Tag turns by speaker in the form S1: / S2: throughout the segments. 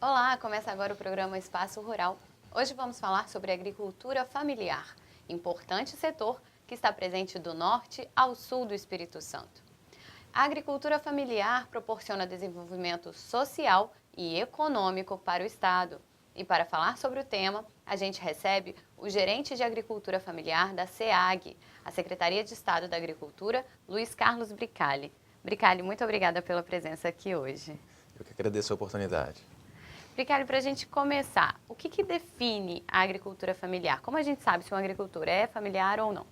S1: Olá, começa agora o programa Espaço Rural. Hoje vamos falar sobre agricultura familiar, importante setor que está presente do norte ao sul do Espírito Santo. A agricultura familiar proporciona desenvolvimento social e econômico para o Estado. E para falar sobre o tema, a gente recebe o gerente de agricultura familiar da SEAG, a Secretaria de Estado da Agricultura, Luiz Carlos Bricali. Bricali, muito obrigada pela presença aqui hoje.
S2: Eu que agradeço a oportunidade.
S1: Bricali, para a gente começar, o que define a agricultura familiar? Como a gente sabe se um agricultor é familiar ou não?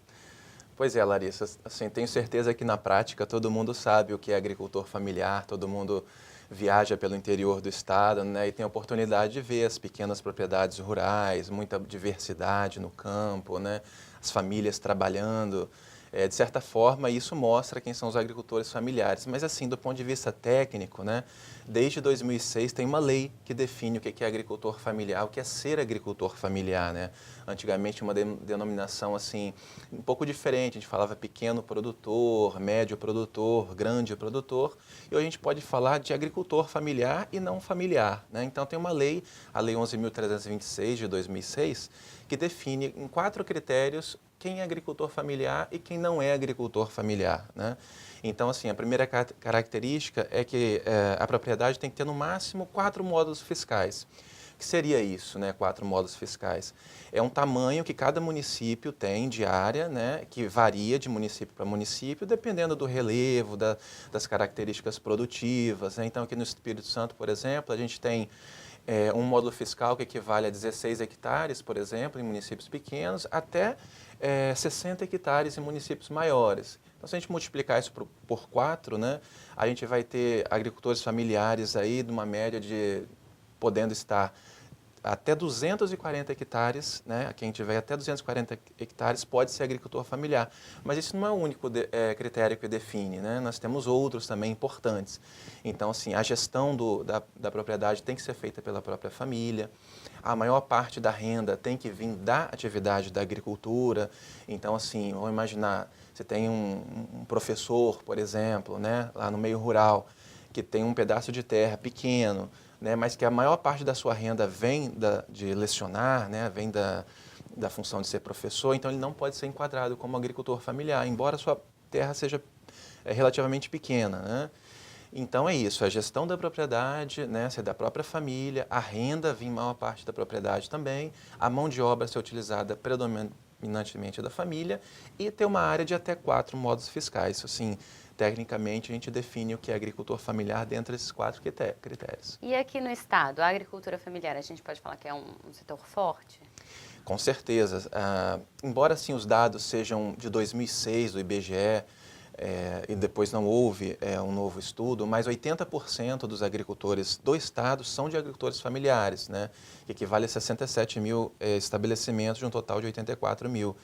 S2: Pois é, Larissa, assim, tenho certeza que na prática todo mundo sabe o que é agricultor familiar, todo mundo viaja pelo interior do estado, né, e tem a oportunidade de ver as pequenas propriedades rurais, muita diversidade no campo, né, as famílias trabalhando. De certa forma, isso mostra quem são os agricultores familiares. Mas, assim, do ponto de vista técnico, né, desde 2006 tem uma lei que define o que é agricultor familiar, o que é ser agricultor familiar, né? Antigamente, uma denominação, assim, um pouco diferente. A gente falava pequeno produtor, médio produtor, grande produtor. E hoje a gente pode falar de agricultor familiar e não familiar, né? Então, tem uma lei, a Lei 11.326, de 2006, que define em 4 critérios quem é agricultor familiar e quem não é agricultor familiar, né? Então, assim, a primeira característica é que a propriedade tem que ter no máximo 4 módulos fiscais. O que seria isso, né? 4 módulos fiscais. É um tamanho que cada município tem de área, né? Que varia de município para município, dependendo do relevo, das características produtivas, né? Então, aqui no Espírito Santo, por exemplo, a gente tem um módulo fiscal que equivale a 16 hectares, por exemplo, em municípios pequenos, até 60 hectares em municípios maiores. Então, se a gente multiplicar isso por 4, né, a gente vai ter agricultores familiares aí de uma média de podendo estar até 240 hectares, né? Quem tiver até 240 hectares pode ser agricultor familiar. Mas isso não é o único critério que define, né? Nós temos outros também importantes. Então, assim, a gestão da propriedade tem que ser feita pela própria família. A maior parte da renda tem que vir da atividade da agricultura. Então, assim, vamos imaginar, você tem um professor, por exemplo, né? Lá no meio rural, que tem um pedaço de terra pequeno, né, mas que a maior parte da sua renda vem de lecionar, né, vem da função de ser professor, então ele não pode ser enquadrado como agricultor familiar, embora a sua terra seja relativamente pequena, né? Então é isso, a gestão da propriedade, né, ser da própria família, a renda vir maior parte da propriedade também, a mão de obra ser utilizada predominantemente da família e ter uma área de até 4 modos fiscais. Isso, assim, tecnicamente a gente define o que é agricultor familiar dentro desses 4 critérios.
S1: E aqui no estado, a agricultura familiar, a gente pode falar que é um setor forte?
S2: Com certeza. Embora assim, os dados sejam de 2006 do IBGE, e depois não houve um novo estudo, mas 80% dos agricultores do estado são de agricultores familiares, né, que equivale a 67 mil estabelecimentos de um total de 84 mil.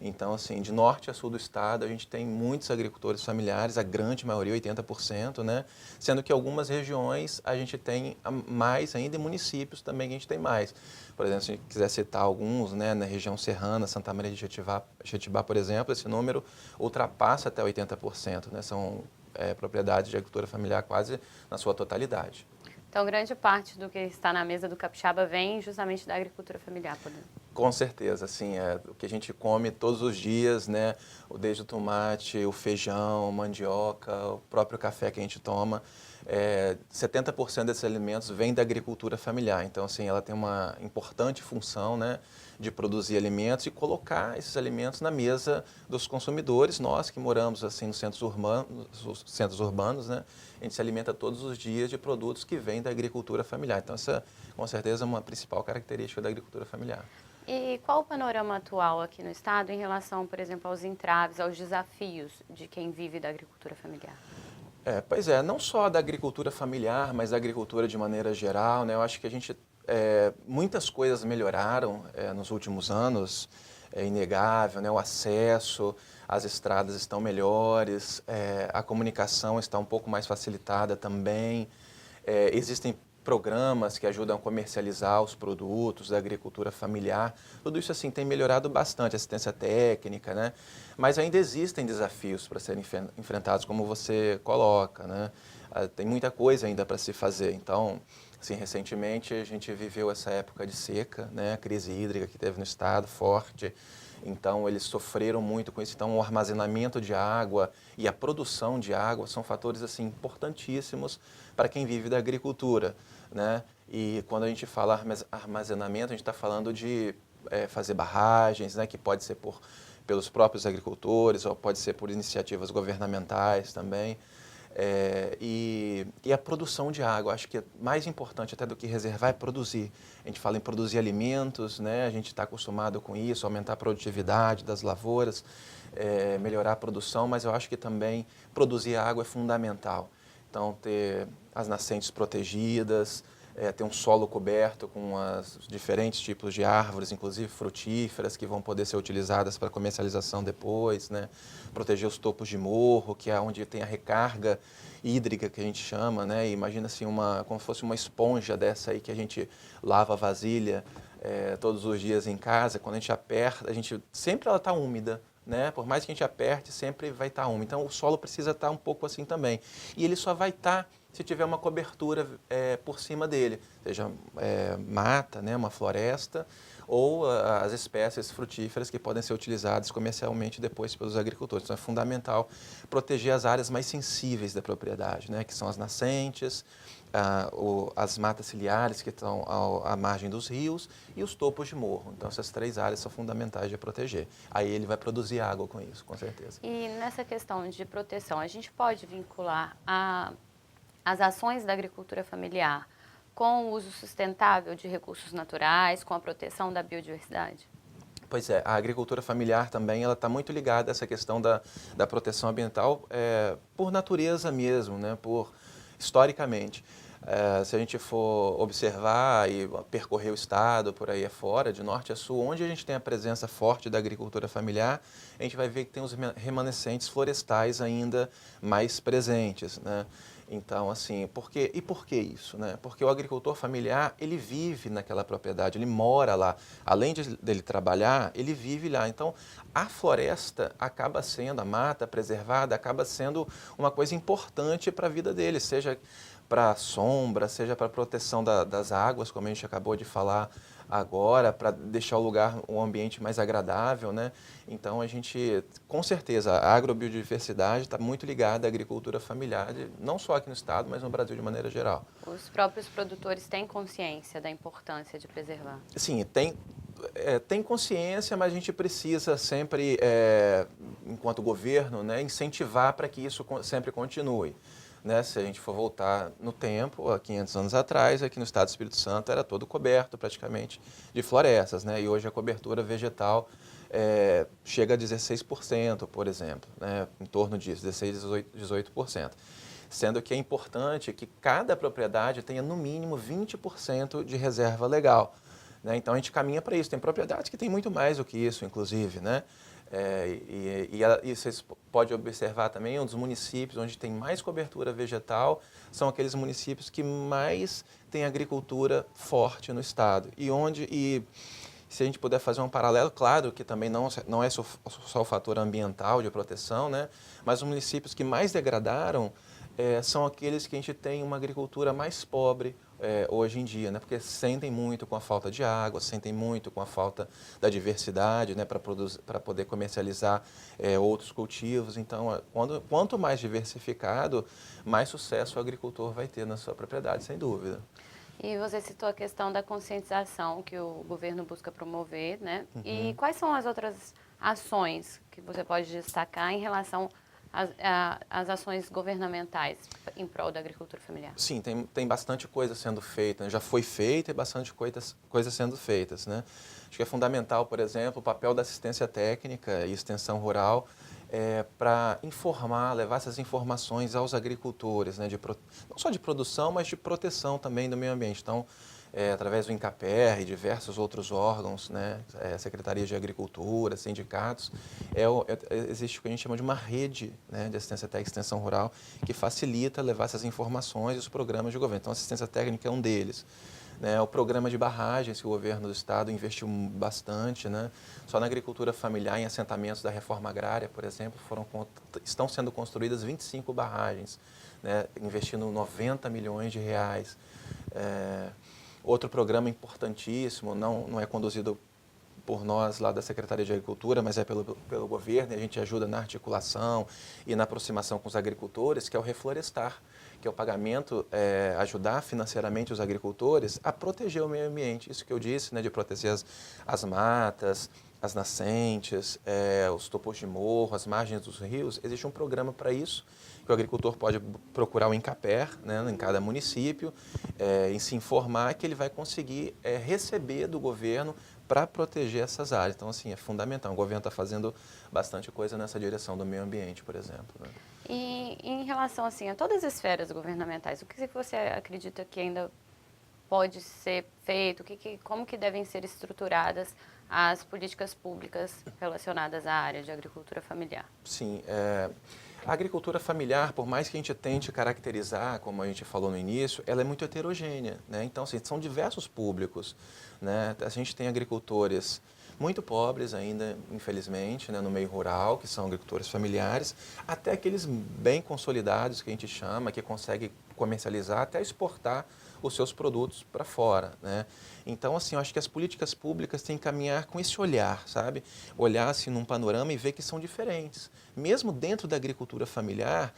S2: Então, assim, de norte a sul do estado, a gente tem muitos agricultores familiares, a grande maioria, 80%, né? Sendo que algumas regiões a gente tem mais ainda, e municípios também a gente tem mais. Por exemplo, se a gente quiser citar alguns, né, na região serrana, Santa Maria de Jetibá, por exemplo, esse número ultrapassa até 80%, né? São propriedades de agricultura familiar quase na sua totalidade.
S1: Então, grande parte do que está na mesa do capixaba vem justamente da agricultura familiar, podendo.
S2: Com certeza, assim, o que a gente come todos os dias, né? Desde o tomate, o feijão, mandioca, o próprio café que a gente toma, 70% desses alimentos vêm da agricultura familiar. Então, assim, ela tem uma importante função, né, de produzir alimentos e colocar esses alimentos na mesa dos consumidores. Nós que moramos, assim, nos centros urbanos, né, a gente se alimenta todos os dias de produtos que vêm da agricultura familiar. Então, essa, com certeza, é uma principal característica da agricultura familiar.
S1: E qual o panorama atual aqui no estado em relação, por exemplo, aos entraves, aos desafios de quem vive da agricultura familiar?
S2: Pois é, não só da agricultura familiar, mas da agricultura de maneira geral, né? Eu acho que a gente, muitas coisas melhoraram nos últimos anos, é inegável, né? O acesso, as estradas estão melhores, a comunicação está um pouco mais facilitada também, existem programas que ajudam a comercializar os produtos da agricultura familiar. Tudo isso, assim, tem melhorado bastante, assistência técnica, né? Mas ainda existem desafios para serem enfrentados, como você coloca, né? Tem muita coisa ainda para se fazer. Então, Sim, recentemente a gente viveu essa época de seca, né? A crise hídrica que teve no estado forte. Então, eles sofreram muito com isso. Então, o armazenamento de água e a produção de água são fatores assim importantíssimos para quem vive da agricultura, né? E quando a gente fala armazenamento, a gente está falando de fazer barragens, né? Que pode ser pelos próprios agricultores ou pode ser por iniciativas governamentais também. E a produção de água, acho que é mais importante até do que reservar é produzir. A gente fala em produzir alimentos, né? A gente está acostumado com isso, aumentar a produtividade das lavouras, melhorar a produção, mas eu acho que também produzir água é fundamental. Então, ter as nascentes protegidas, ter um solo coberto com os diferentes tipos de árvores, inclusive frutíferas, que vão poder ser utilizadas para comercialização depois, né? Proteger os topos de morro, que é onde tem a recarga hídrica que a gente chama, né? E imagina assim, como se fosse uma esponja dessa aí que a gente lava a vasilha todos os dias em casa. Quando a gente aperta, sempre ela está úmida, né? Por mais que a gente aperte, sempre vai estar úmido. Então, o solo precisa estar um pouco assim também. E ele só vai estar se tiver uma cobertura por cima dele, seja mata, né, uma floresta, ou as espécies frutíferas que podem ser utilizadas comercialmente depois pelos agricultores. Então, é fundamental proteger as áreas mais sensíveis da propriedade, né, que são as nascentes, as matas ciliares que estão à margem dos rios e os topos de morro. Então, essas 3 áreas são fundamentais de proteger. Aí ele vai produzir água com isso, com certeza.
S1: E nessa questão de proteção, a gente pode vincular as ações da agricultura familiar com o uso sustentável de recursos naturais, com a proteção da biodiversidade?
S2: Pois é, a agricultura familiar também ela está muito ligada a essa questão da proteção ambiental por natureza mesmo, né? Historicamente. Se a gente for observar e percorrer o estado por aí afora, de norte a sul, onde a gente tem a presença forte da agricultura familiar, a gente vai ver que tem os remanescentes florestais ainda mais presentes, né? Então, assim, por que isso, né? Porque o agricultor familiar, ele vive naquela propriedade, ele mora lá. Além dele trabalhar, ele vive lá. Então, a floresta acaba sendo, a mata preservada, acaba sendo uma coisa importante para a vida dele, seja para sombra, seja para proteção das águas, como a gente acabou de falar agora, para deixar o lugar, um ambiente mais agradável, né? Então, a gente, com certeza, a agrobiodiversidade está muito ligada à agricultura familiar, não só aqui no estado, mas no Brasil de maneira geral.
S1: Os próprios produtores têm consciência da importância de preservar?
S2: Sim, tem consciência, mas a gente precisa sempre, enquanto governo, né, incentivar para que isso sempre continue. Né? Se a gente for voltar no tempo, há 500 anos atrás, aqui no estado do Espírito Santo era todo coberto praticamente de florestas, né? E hoje a cobertura vegetal chega a 16%, por exemplo, né? Em torno disso, 16, 18%. Sendo que é importante que cada propriedade tenha no mínimo 20% de reserva legal. Né? Então a gente caminha para isso. Tem propriedades que têm muito mais do que isso, inclusive, né? E vocês podem observar também, um dos municípios onde tem mais cobertura vegetal são aqueles municípios que mais têm agricultura forte no estado. E se a gente puder fazer um paralelo, claro que também não é só o fator ambiental de proteção, né? Mas os municípios que mais degradaram são aqueles que a gente tem uma agricultura mais pobre hoje em dia, né? Porque sentem muito com a falta de água, sentem muito com a falta da diversidade, né? Para poder comercializar outros cultivos. Então, quanto mais diversificado, mais sucesso o agricultor vai ter na sua propriedade, sem dúvida.
S1: E você citou a questão da conscientização que o governo busca promover, né?
S2: Uhum.
S1: E quais são as outras ações que você pode destacar em relação às ações governamentais em prol da agricultura familiar?
S2: Sim, tem bastante coisa sendo feita, né? Já foi feita e bastante coisas sendo feitas, né? Acho que é fundamental, por exemplo, o papel da assistência técnica e extensão rural para informar, levar essas informações aos agricultores, né? Não só de produção, mas de proteção também do meio ambiente. Então, através do INCAPER e diversos outros órgãos, né? Secretarias de Agricultura, sindicatos, existe o que a gente chama de uma rede, né, de assistência técnica e extensão rural que facilita levar essas informações e os programas de governo. Então, a assistência técnica é um deles. Né, o programa de barragens que o governo do estado investiu bastante, né? Só na agricultura familiar, em assentamentos da reforma agrária, por exemplo, estão sendo construídas 25 barragens, né, investindo 90 milhões de reais. Outro programa importantíssimo, não é conduzido por nós lá da Secretaria de Agricultura, mas é pelo governo, e a gente ajuda na articulação e na aproximação com os agricultores, que é o Reflorestar, que é o pagamento, ajudar financeiramente os agricultores a proteger o meio ambiente. Isso que eu disse, né, de proteger as matas, as nascentes, os topos de morro, as margens dos rios. Existe um programa para isso, que o agricultor pode procurar o Incaper, né, em cada município, e se informar que ele vai conseguir receber do governo para proteger essas áreas. Então, assim, é fundamental. O governo está fazendo bastante coisa nessa direção do meio ambiente, por exemplo, né?
S1: E em relação assim, a todas as esferas governamentais, o que você acredita que ainda pode ser feito? Como que devem ser estruturadas as políticas públicas relacionadas à área de agricultura familiar?
S2: Sim, a agricultura familiar, por mais que a gente tente caracterizar, como a gente falou no início, ela é muito heterogênea, né? Então, assim, são diversos públicos, né? A gente tem agricultores muito pobres ainda, infelizmente, né, no meio rural, que são agricultores familiares, até aqueles bem consolidados, que a gente chama, que conseguem comercializar, até exportar os seus produtos para fora, né? Então, assim, eu acho que as políticas públicas têm que caminhar com esse olhar, sabe? Olhar assim num panorama e ver que são diferentes. Mesmo dentro da agricultura familiar,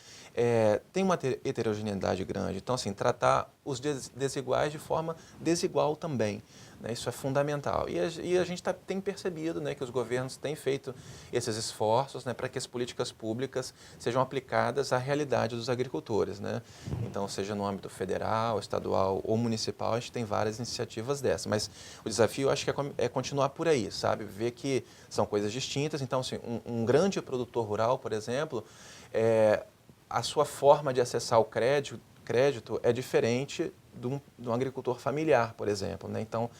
S2: tem uma heterogeneidade grande. Então, assim, tratar os desiguais de forma desigual também, né? Isso é fundamental. E a gente tem percebido, né, que os governos têm feito esses esforços, né, para que as políticas públicas sejam aplicadas à realidade dos agricultores, né? Então, seja no âmbito federal, estadual ou municipal, a gente tem várias iniciativas dessas. Mas o desafio, eu acho que é continuar por aí, sabe? Ver que são coisas distintas. Então, assim, um grande produtor rural, por exemplo, a sua forma de acessar o crédito é diferente de um agricultor familiar, por exemplo, né? Então,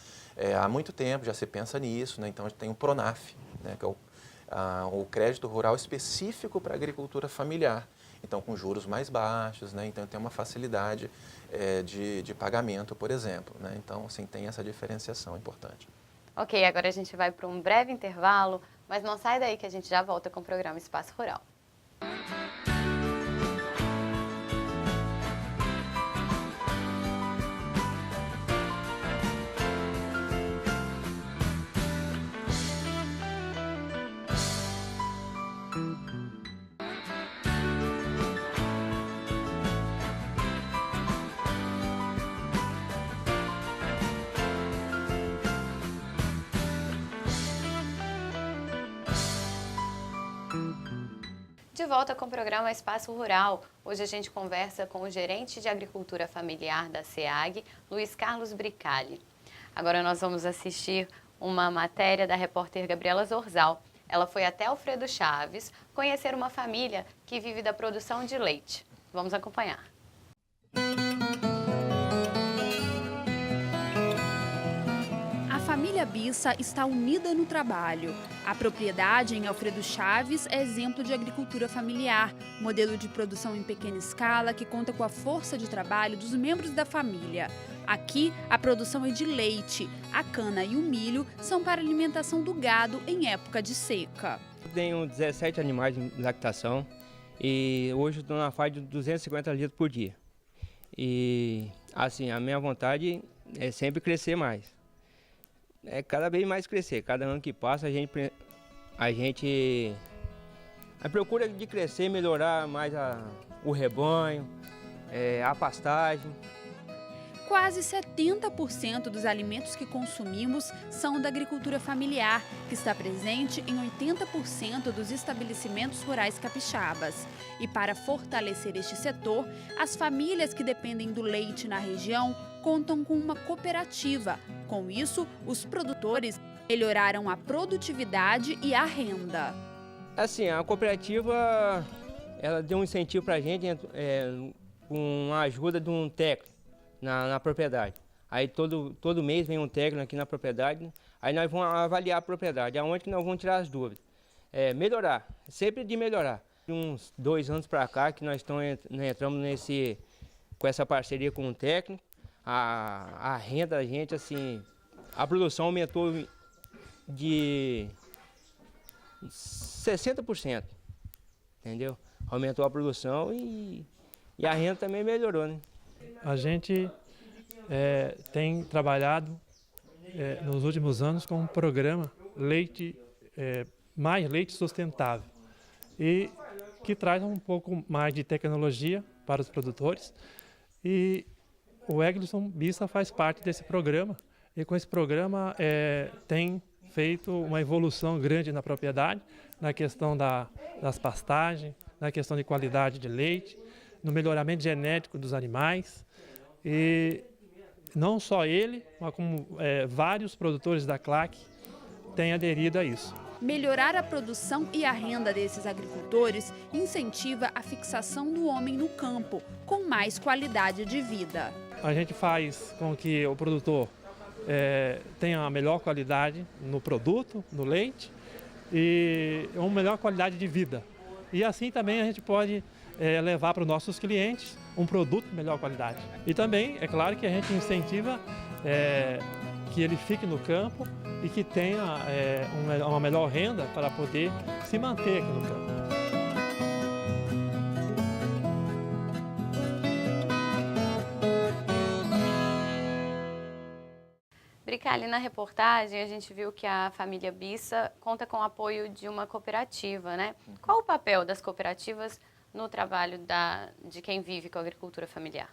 S2: há muito tempo já se pensa nisso, né? Então, a gente tem o Pronaf, né, que é o crédito rural específico para a agricultura familiar. Então, com juros mais baixos, né? Então, tem uma facilidade de pagamento, por exemplo, né? Então, assim, tem essa diferenciação importante.
S1: Ok, agora a gente vai para um breve intervalo, mas não sai daí que a gente já volta com o programa Espaço Rural. De volta com o programa Espaço Rural. Hoje a gente conversa com o gerente de agricultura familiar da SEAG, Luiz Carlos Bricali. Agora nós vamos assistir uma matéria da repórter Gabriela Zorzal. Ela foi até Alfredo Chaves conhecer uma família que vive da produção de leite. Vamos acompanhar.
S3: A família Bissa está unida no trabalho. A propriedade em Alfredo Chaves é exemplo de agricultura familiar, modelo de produção em pequena escala que conta com a força de trabalho dos membros da família. Aqui, a produção é de leite. A cana e o milho são para alimentação do gado em época de seca.
S4: Tenho 17 animais de lactação e hoje estou na faixa de 250 litros por dia. E assim, a minha vontade é sempre crescer mais. É cada vez mais crescer. Cada ano que passa a gente procura de crescer, melhorar mais o rebanho, a pastagem.
S3: Quase 70% dos alimentos que consumimos são da agricultura familiar, que está presente em 80% dos estabelecimentos rurais capixabas. E para fortalecer este setor, as famílias que dependem do leite na região contam com uma cooperativa. Com isso, os produtores melhoraram a produtividade e a renda.
S4: Assim, a cooperativa ela deu um incentivo para a gente com a ajuda de um técnico na propriedade. Aí todo mês vem um técnico aqui na propriedade, aí nós vamos avaliar a propriedade, aonde que nós vamos tirar as dúvidas. Melhorar, sempre de melhorar. De uns 2 anos para cá que nós entramos com essa parceria com o técnico, a renda da gente, assim, a produção aumentou de 60%, entendeu? Aumentou a produção e E a renda também melhorou, né?
S5: A gente tem trabalhado nos últimos anos com um programa Mais Leite Sustentável, e que traz um pouco mais de tecnologia para os produtores. E o Eglisson Bissa faz parte desse programa, e com esse programa tem feito uma evolução grande na propriedade, na questão das pastagens, na questão de qualidade de leite, no melhoramento genético dos animais. E não só ele, mas como vários produtores da CLAC têm aderido a isso.
S3: Melhorar a produção e a renda desses agricultores incentiva a fixação do homem no campo, com mais qualidade de vida.
S5: A gente faz com que o produtor tenha a melhor qualidade no produto, no leite, e uma melhor qualidade de vida. E assim também a gente pode levar para os nossos clientes um produto de melhor qualidade. E também, é claro que a gente incentiva que ele fique no campo e que tenha uma melhor renda para poder se manter aqui no campo.
S1: Bricali, na reportagem a gente viu que a família Bissa conta com o apoio de uma cooperativa, né? Qual o papel das cooperativas no trabalho de quem vive com a agricultura familiar?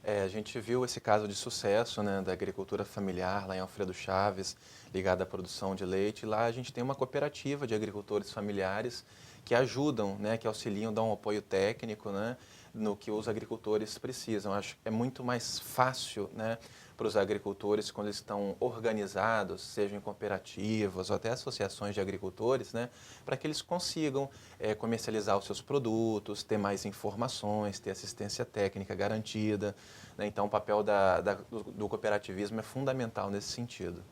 S2: A gente viu esse caso de sucesso, né, da agricultura familiar lá em Alfredo Chaves, ligada à produção de leite. Lá a gente tem uma cooperativa de agricultores familiares que ajudam, né, que auxiliam, dão um apoio técnico, né, no que os agricultores precisam. Acho que é muito mais fácil, né, para os agricultores, quando eles estão organizados, sejam em cooperativas ou até associações de agricultores, né, para que eles consigam comercializar os seus produtos, ter mais informações, ter assistência técnica garantida, né? Então, o papel do cooperativismo é fundamental nesse sentido.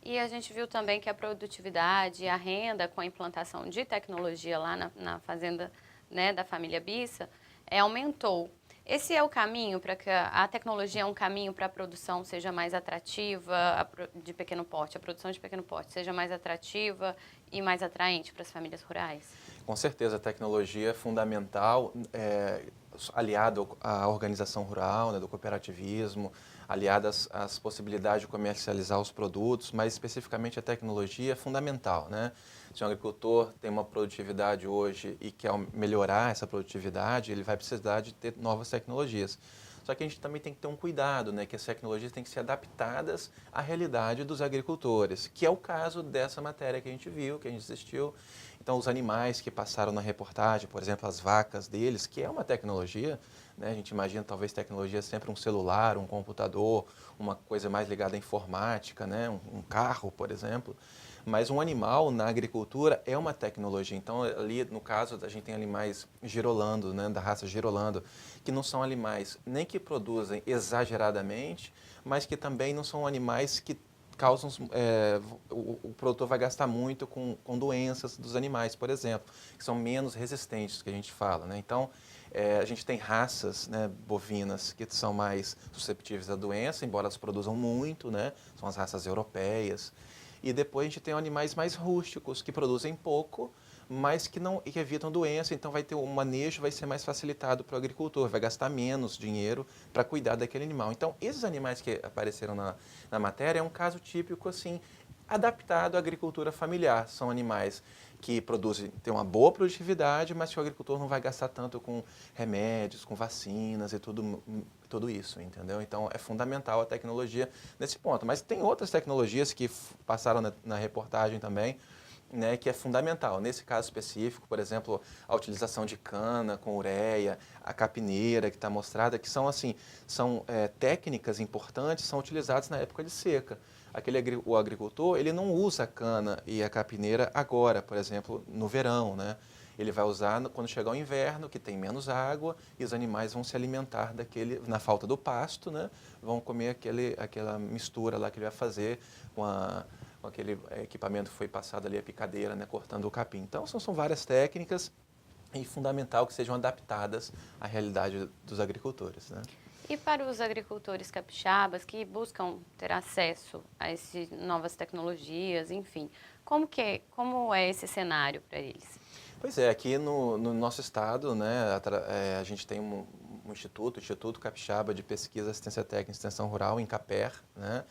S1: E a gente viu também que a produtividade e a renda com a implantação de tecnologia lá na fazenda, né, da família Bissa aumentou. Esse é o caminho para que a tecnologia é um caminho para a produção seja mais atrativa, de pequeno porte, a produção de pequeno porte seja mais atrativa e mais atraente para as famílias rurais?
S2: Com certeza, a tecnologia é fundamental, aliado à organização rural, né, do cooperativismo, aliado às possibilidades de comercializar os produtos, mas especificamente a tecnologia é fundamental, né? Se um agricultor tem uma produtividade hoje e quer melhorar essa produtividade, ele vai precisar de ter novas tecnologias. Só que a gente também tem que ter um cuidado, né, que as tecnologias têm que ser adaptadas à realidade dos agricultores, que é o caso dessa matéria que a gente viu, que a gente assistiu. Então, os animais que passaram na reportagem, por exemplo, as vacas deles, que é uma tecnologia, né, a gente imagina talvez tecnologia sempre um celular, um computador, uma coisa mais ligada à informática, né, um carro, por exemplo. Mas um animal na agricultura é uma tecnologia. Então, ali, no caso, a gente tem animais girolando, né, da raça girolando, que não são animais nem que produzem exageradamente, mas que também não são animais que causam... o produtor vai gastar muito com doenças dos animais, por exemplo, que são menos resistentes, que a gente fala, né? Então, a gente tem raças, né, bovinas que são mais susceptíveis à doença, embora elas produzam muito, né? São as raças europeias. E depois a gente tem animais mais rústicos, que produzem pouco, mas que evitam doença, então o manejo vai ser mais facilitado para o agricultor, vai gastar menos dinheiro para cuidar daquele animal. Então, esses animais que apareceram na matéria é um caso típico, assim, adaptado à agricultura familiar. São animais que têm uma boa produtividade, mas que o agricultor não vai gastar tanto com remédios, com vacinas e tudo isso, entendeu? Então, é fundamental a tecnologia nesse ponto. Mas tem outras tecnologias que passaram na reportagem também, né, que é fundamental. Nesse caso específico, por exemplo, a utilização de cana com ureia, a capineira que está mostrada, que são técnicas importantes, são utilizadas na época de seca. O agricultor, ele não usa a cana e a capineira agora, por exemplo, no verão, né? Ele vai usar quando chegar o inverno, que tem menos água, e os animais vão se alimentar na falta do pasto, né? Vão comer aquela mistura lá que ele vai fazer com aquele equipamento que foi passado ali, a picadeira, né, cortando o capim. Então, são várias técnicas e fundamental que sejam adaptadas à realidade dos agricultores, né?
S1: E para os agricultores capixabas que buscam ter acesso a essas novas tecnologias, enfim, como é esse cenário para eles?
S2: Pois é, aqui no nosso estado, né, a gente tem instituto, o Instituto Capixaba de Pesquisa, Assistência Técnica e Extensão Rural, INCAPER, né?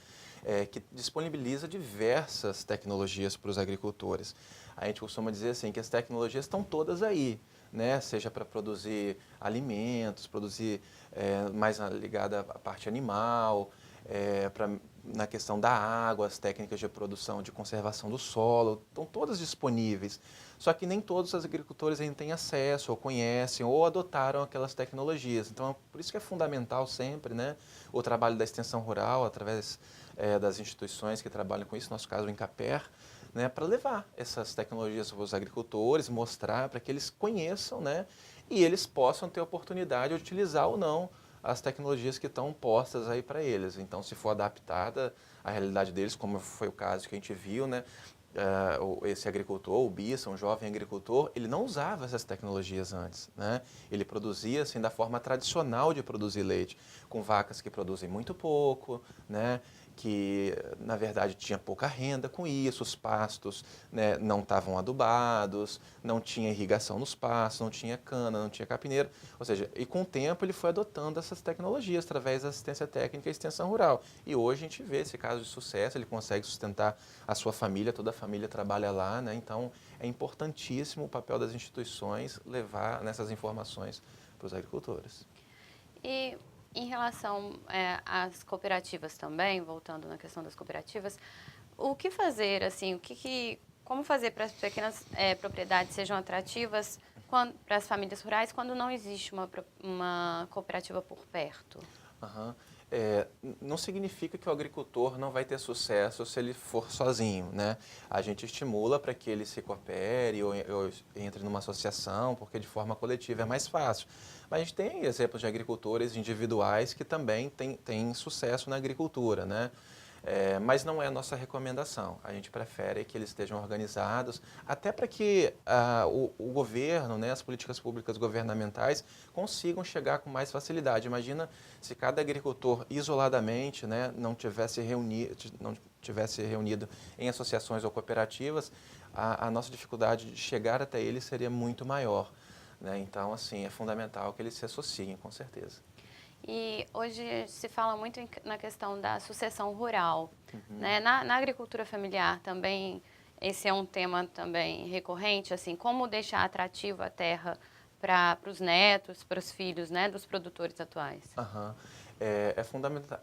S2: Que disponibiliza diversas tecnologias para os agricultores. A gente costuma dizer assim que as tecnologias estão todas aí, né? Seja para produzir alimentos, produzir mais ligada à parte animal, na questão da água, as técnicas de produção, de conservação do solo, estão todas disponíveis. Só que nem todos os agricultores ainda têm acesso, ou conhecem, ou adotaram aquelas tecnologias. Então, por isso que é fundamental sempre, né, o trabalho da extensão rural, através das instituições que trabalham com isso, no nosso caso o INCAPER, né, para levar essas tecnologias para os agricultores, mostrar para que eles conheçam, né, e eles possam ter a oportunidade de utilizar ou não as tecnologias que estão postas aí para eles. Então, se for adaptada à realidade deles, como foi o caso que a gente viu, né, esse agricultor, o Bissa, um jovem agricultor, ele não usava essas tecnologias antes, né? Ele produzia assim da forma tradicional de produzir leite, com vacas que produzem muito pouco, né? Que na verdade tinha pouca renda com isso, os pastos, né, não estavam adubados, não tinha irrigação nos pastos, não tinha cana, não tinha capineiro, ou seja, e com o tempo ele foi adotando essas tecnologias através da assistência técnica e extensão rural. E hoje a gente vê esse caso de sucesso, ele consegue sustentar a sua família, toda a família trabalha lá, né? Então é importantíssimo o papel das instituições levar nessas informações para os agricultores.
S1: E em relação às cooperativas também, voltando na questão das cooperativas, o que fazer, assim, como fazer para as pequenas propriedades sejam atrativas para as famílias rurais quando não existe uma cooperativa por perto?
S2: Uhum. Não significa que o agricultor não vai ter sucesso se ele for sozinho, né? A gente estimula para que ele se coopere ou entre numa associação, porque de forma coletiva é mais fácil. Mas a gente tem exemplos de agricultores individuais que também têm sucesso na agricultura, né? Mas não é a nossa recomendação. A gente prefere que eles estejam organizados, até para que o governo, né, as políticas públicas governamentais consigam chegar com mais facilidade. Imagina se cada agricultor isoladamente, né, não tivesse reunido em associações ou cooperativas, a nossa dificuldade de chegar até eles seria muito maior, né? Então, assim, é fundamental que eles se associem, com certeza.
S1: E hoje se fala muito na questão da sucessão rural,
S2: Uhum.
S1: né? Na agricultura familiar também, esse é um tema também recorrente, assim, como deixar atrativa a terra para os netos, para os filhos, né, dos produtores atuais.
S2: Uhum. É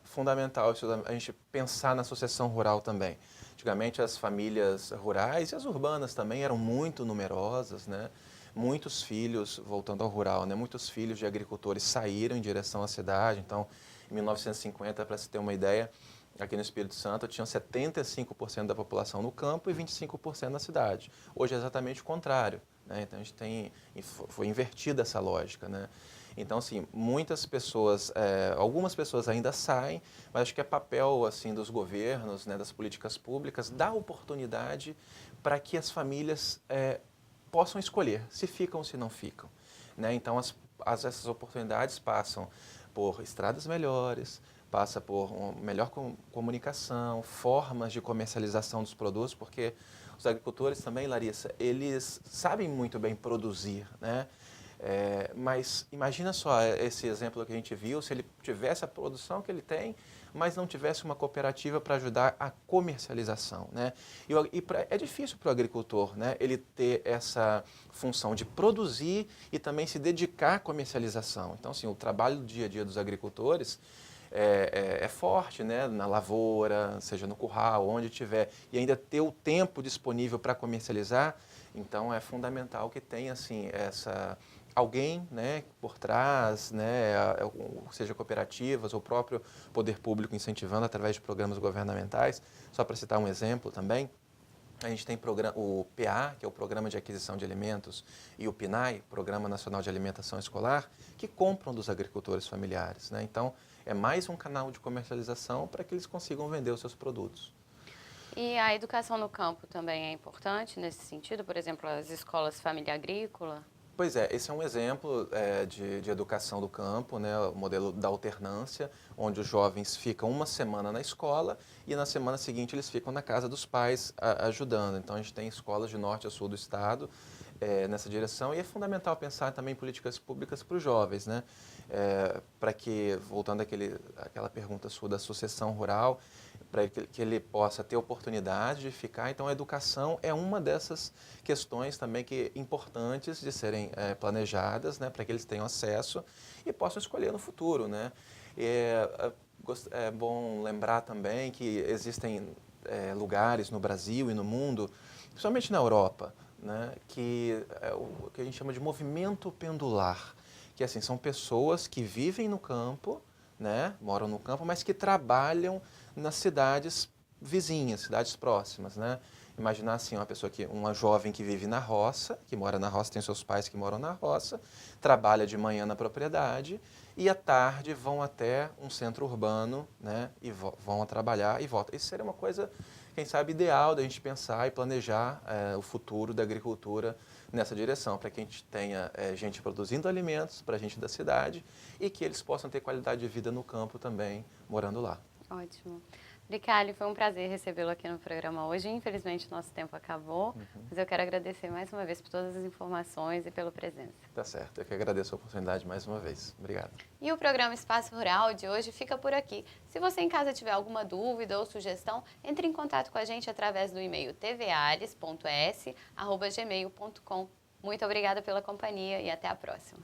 S2: fundamental a gente pensar na sucessão rural também. Antigamente as famílias rurais e as urbanas também eram muito numerosas, né? Muitos filhos, voltando ao rural, né? Muitos filhos de agricultores saíram em direção à cidade. Então, em 1950, para se ter uma ideia, aqui no Espírito Santo tinham 75% da população no campo e 25% na cidade. Hoje é exatamente o contrário, né? Então, foi invertida essa lógica, né? Então, assim, muitas pessoas, algumas pessoas ainda saem, mas acho que é papel, assim, dos governos, né, das políticas públicas, dar oportunidade para que as famílias possam escolher se ficam ou se não ficam, né? Então, essas oportunidades passam por estradas melhores, passa por uma melhor comunicação, formas de comercialização dos produtos, porque os agricultores também, Larissa, eles sabem muito bem produzir, né? Mas imagina só esse exemplo que a gente viu, se ele tivesse a produção que ele tem, mas não tivesse uma cooperativa para ajudar a comercialização, né? É difícil para o agricultor, né, ele ter essa função de produzir e também se dedicar à comercialização. Então, assim, o trabalho do dia a dia dos agricultores é forte, né, na lavoura, seja no curral, onde tiver, e ainda ter o tempo disponível para comercializar. Então, é fundamental que tenha, assim, alguém, né, por trás, né, seja cooperativas ou o próprio poder público incentivando através de programas governamentais. Só para citar um exemplo também, a gente tem o PA, que é o Programa de Aquisição de Alimentos, e o PNAE, Programa Nacional de Alimentação Escolar, que compram dos agricultores familiares, né? Então, é mais um canal de comercialização para que eles consigam vender os seus produtos.
S1: E a educação no campo também é importante nesse sentido? Por exemplo, as escolas família agrícola?
S2: Pois é, esse é um exemplo de educação do campo, né, o modelo da alternância, onde os jovens ficam uma semana na escola e na semana seguinte eles ficam na casa dos pais ajudando. Então a gente tem escolas de norte a sul do estado nessa direção, e é fundamental pensar também em políticas públicas para os jovens, né? Para que, voltando àquela pergunta sua da sucessão rural, para que ele possa ter oportunidade de ficar. Então, a educação é uma dessas questões também importantes de serem planejadas, né? Para que eles tenham acesso e possam escolher no futuro, né? É bom lembrar também que existem lugares no Brasil e no mundo, principalmente na Europa, né, que é o que a gente chama de movimento pendular, que assim, são pessoas que vivem no campo, né, moram no campo, mas que trabalham nas cidades vizinhas, cidades próximas, né? Imaginar assim, uma jovem que vive na roça, que mora na roça, tem seus pais que moram na roça, trabalha de manhã na propriedade e à tarde vão até um centro urbano, né, e vão a trabalhar e voltam. Isso seria uma coisa, quem sabe, ideal da gente pensar e planejar o futuro da agricultura nessa direção, para que a gente tenha gente produzindo alimentos para a gente da cidade e que eles possam ter qualidade de vida no campo também, morando lá.
S1: Ótimo. Bricalli, foi um prazer recebê-lo aqui no programa hoje. Infelizmente, nosso tempo acabou, mas eu quero agradecer mais uma vez por todas as informações e pela presença.
S2: Tá certo, eu que agradeço a oportunidade mais uma vez. Obrigado.
S1: E o programa Espaço Rural de hoje fica por aqui. Se você em casa tiver alguma dúvida ou sugestão, entre em contato com a gente através do e-mail tvares.s@gmail.com. Muito obrigada pela companhia e até a próxima.